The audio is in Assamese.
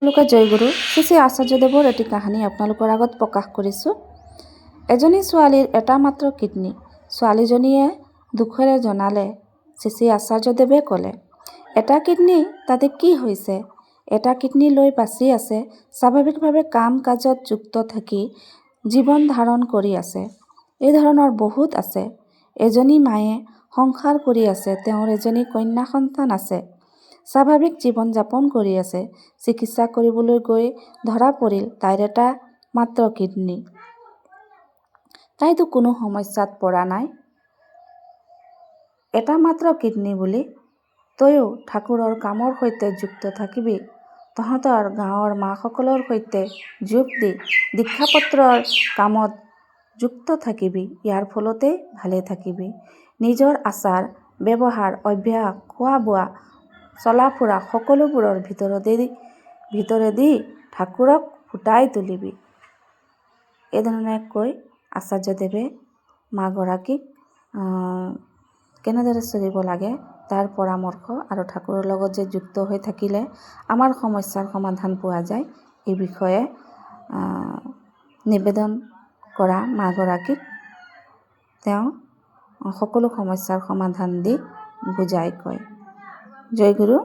লোকে জয়গুৰু শ্ৰী শ্ৰী আচাৰ্যদেৱৰ এটি কাহিনী আপোনালোকৰ আগত প্ৰকাশ কৰিছোঁ। এজনী ছোৱালীৰ এটা মাত্ৰ কিডনী। ছোৱালীজনীয়ে দুখেৰে জনালে, শ্ৰী শ্ৰী আচাৰ্যদেৱে ক'লে, এটা কিডনী তাতে কি হৈছে? এটা কিডনী লৈ বাচি আছে, স্বাভাৱিকভাৱে কাম কাজত যুক্ত থাকি জীৱন ধাৰণ কৰি আছে। এই ধৰণৰ বহুত আছে। এজনী মায়ে সংসাৰ কৰি আছে, তেওঁৰ এজনী কন্যা সন্তান আছে, স্বাভাৱিক জীৱন যাপন কৰি আছে। চিকিৎসা কৰিবলৈ গৈ ধৰা পৰিল তাইৰ এটা মাত্ৰ কিডনী। তাইতো কোনো সমস্যাত পৰা নাই। এটা মাত্ৰ কিডনী বুলি তয়ো ঠাকুৰৰ কামৰ সৈতে যুক্ত থাকিবি, তহঁতৰ গাঁৱৰ মাসকলৰ সৈতে যোগ দি দীক্ষাপত্ৰৰ কামত যুক্ত থাকিবি। ইয়াৰ ফলতেই ভালে থাকিবি। নিজৰ আচাৰ ব্যৱহাৰ অভ্যাস খোৱা বোৱা চলা ফুৰা সকলোবোৰৰ ভিতৰেদি ঠাকুৰক ফুটাই তুলিবি। এইধৰণে কৈ আচাৰ্যদেৱে মাগৰাকীক কেনেদৰে চলিব লাগে তাৰ পৰামৰ্শ আৰু ঠাকুৰৰ লগত যে যুক্ত হৈ থাকিলে আমাৰ সমস্যাৰ সমাধান পোৱা যায়, এই বিষয়ে নিবেদন কৰা মাগৰাকীক তেওঁ সকলো সমস্যাৰ সমাধান দি বুজাই কয়। জয় গুৰু।